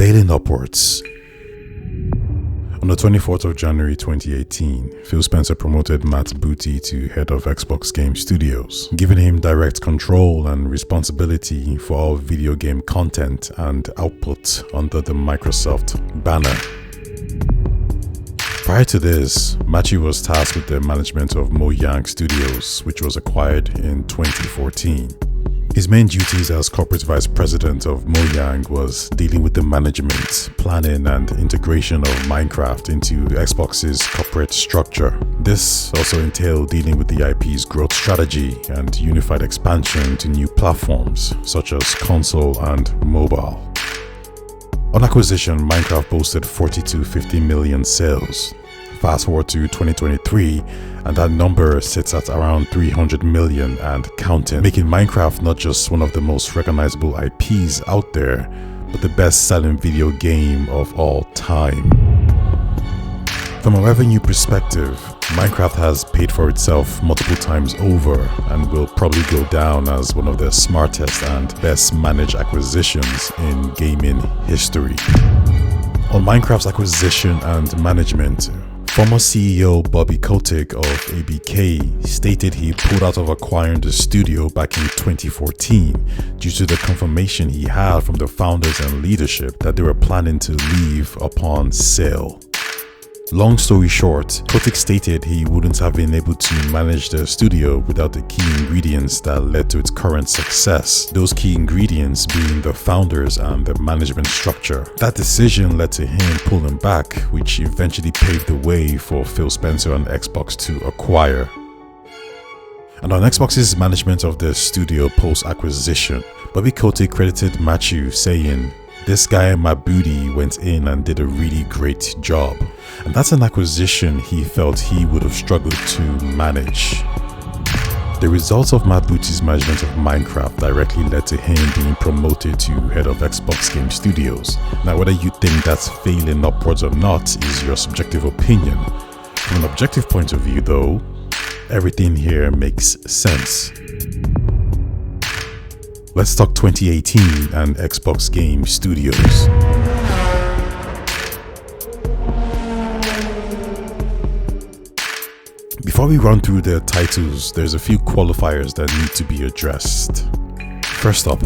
failing upwards. On the 24th of January 2018, Phil Spencer promoted Matt Booty to head of Xbox Game Studios, giving him direct control and responsibility for all video game content and output under the Microsoft banner. Prior to this, Matthew was tasked with the management of Mojang Studios, which was acquired in 2014. His main duties as corporate vice president of Mojang was dealing with the management, planning and integration of Minecraft into Xbox's corporate structure. This also entailed dealing with the IP's growth strategy and unified expansion to new platforms such as console and mobile. On acquisition, Minecraft boasted 40 to 50 million sales. Fast forward to 2023, and that number sits at around 300 million and counting, making Minecraft not just one of the most recognizable IPs out there, but the best-selling video game of all time. From a revenue perspective, Minecraft has paid for itself multiple times over and will probably go down as one of the smartest and best managed acquisitions in gaming history. On Minecraft's acquisition and management, former CEO Bobby Kotick of ABK stated he pulled out of acquiring the studio back in 2014 due to the confirmation he had from the founders and leadership that they were planning to leave upon sale. Long story short, Kotick stated he wouldn't have been able to manage the studio without the key ingredients that led to its current success, those key ingredients being the founders and the management structure. That decision led to him pulling back, which eventually paved the way for Phil Spencer and Xbox to acquire. And on Xbox's management of the studio post-acquisition, Bobby Kotick credited Matthew saying, "This guy Mabudi went in and did a really great job." And that's an acquisition he felt he would have struggled to manage. The results of Mabuti's management of Minecraft directly led to him being promoted to head of Xbox Game Studios. Now, whether you think that's failing upwards or not is your subjective opinion. From an objective point of view though, everything here makes sense. Let's talk 2018 and Xbox Game Studios. Before we run through the titles, there's a few qualifiers that need to be addressed. First up,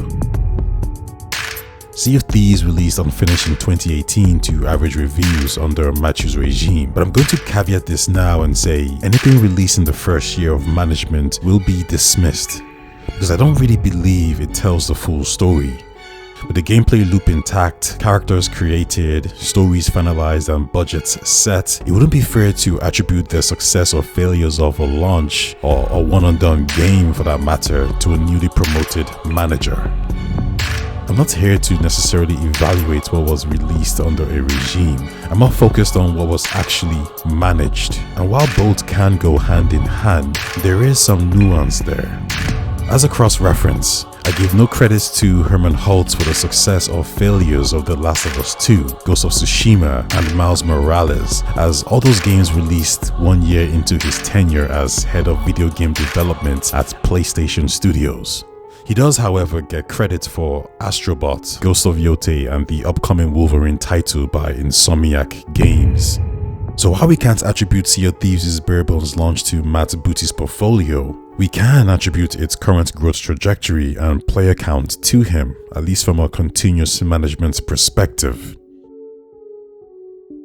Sea of Thieves released unfinished in 2018 to average reviews under Matthew's regime, but I'm going to caveat this now and say anything released in the first year of management will be dismissed, because I don't really believe it tells the full story. With the gameplay loop intact, characters created, stories finalized and budgets set, it wouldn't be fair to attribute the success or failures of a launch or a one-and-done game for that matter to a newly promoted manager. I'm not here to necessarily evaluate what was released under a regime. I'm more focused on what was actually managed. And while both can go hand in hand, there is some nuance there. As a cross-reference, I give no credits to Herman Holtz for the success or failures of The Last of Us 2, Ghost of Tsushima, and Miles Morales, as all those games released 1 year into his tenure as head of video game development at PlayStation Studios. He does, however, get credit for Astrobot, Ghost of Yote, and the upcoming Wolverine title by Insomniac Games. So while we can't attribute Sea of Thieves' bare bones launch to Matt Booty's portfolio, we can attribute its current growth trajectory and player count to him, at least from a continuous management perspective.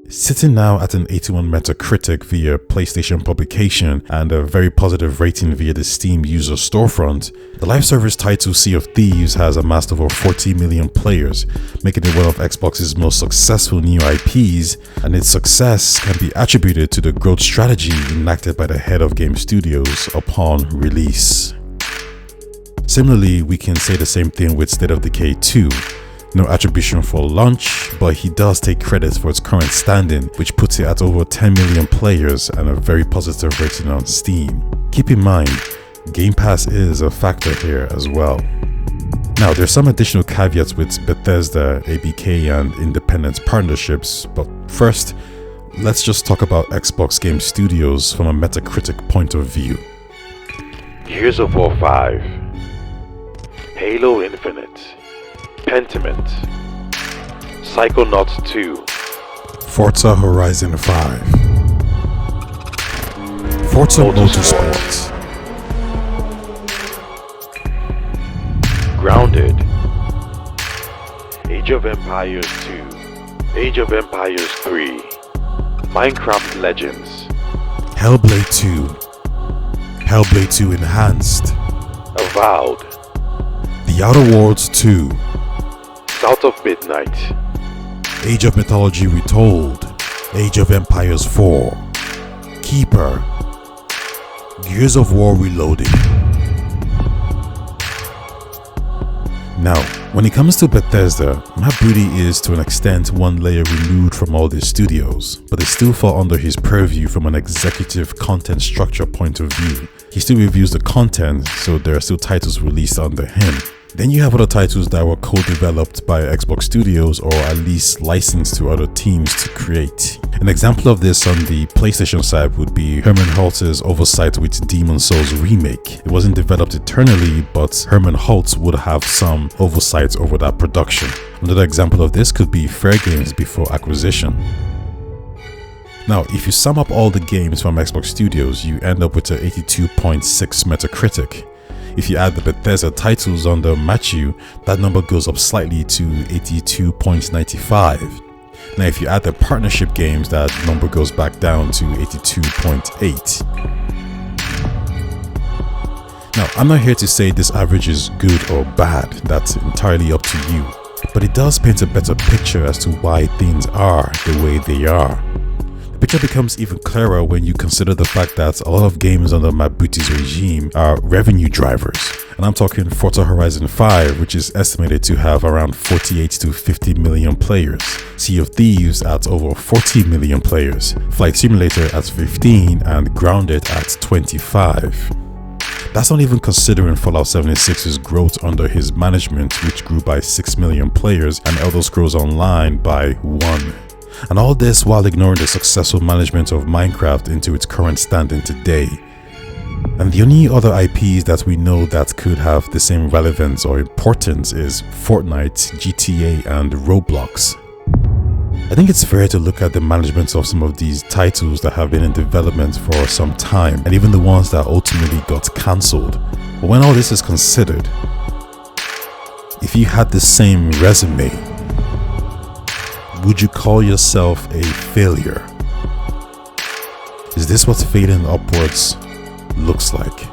Sitting now at an 81 Metacritic via PlayStation publication and a very positive rating via the Steam user storefront, the live service title Sea of Thieves has amassed over 40 million players, making it one of Xbox's most successful new IPs, and its success can be attributed to the growth strategy enacted by the head of Game Studios upon release. Similarly, we can say the same thing with State of Decay 2. No attribution for launch, but he does take credit for its current standing, which puts it at over 10 million players and a very positive rating on Steam. Keep in mind, Gamepass is a factor here as well. Now, there's some additional caveats with Bethesda, ABK, and independent partnerships, but first, let's just talk about Xbox Game Studios from a Metacritic point of view. Gears of War 5, Halo Infinite, Pentiment, Psychonauts 2, Forza Horizon 5, Forza Motorsport, Grounded, Age of Empires 2, Age of Empires 3, Minecraft Legends, Hellblade 2, Hellblade 2 Enhanced, Avowed, The Outer Worlds 2, South of Midnight, Age of Mythology Retold, Age of Empires 4, Keeper, Gears of War Reloaded. Now, when it comes to Bethesda, Matt Booty is to an extent one layer removed from all these studios, but they still fall under his purview from an executive content structure point of view. He still reviews the content, so there are still titles released under him. Then you have other titles that were co-developed by Xbox Studios or at least licensed to other teams to create. An example of this on the PlayStation side would be Herman Holtz's oversight with Demon's Souls remake. It wasn't developed internally, but Herman Holtz would have some oversight over that production. Another example of this could be Fair Games before acquisition. Now, if you sum up all the games from Xbox Studios, you end up with an 82.6 Metacritic. If you add the Bethesda titles under Matthew, that number goes up slightly to 82.95. Now, if you add the partnership games, that number goes back down to 82.8. Now, I'm not here to say this average is good or bad, that's entirely up to you. But it does paint a better picture as to why things are the way they are. The picture becomes even clearer when you consider the fact that a lot of games under Matt Booty's regime are revenue drivers. And I'm talking Forza Horizon 5, which is estimated to have around 48 to 50 million players, Sea of Thieves at over 40 million players, Flight Simulator at 15, and Grounded at 25. That's not even considering Fallout 76's growth under his management, which grew by 6 million players, and Elder Scrolls Online by 1. And all this while ignoring the successful management of Minecraft into its current standing today. And the only other IPs that we know that could have the same relevance or importance is Fortnite, GTA, and Roblox. I think it's fair to look at the management of some of these titles that have been in development for some time, and even the ones that ultimately got cancelled. But when all this is considered, if you had the same resume, would you call yourself a failure? Is this what fading upwards looks like?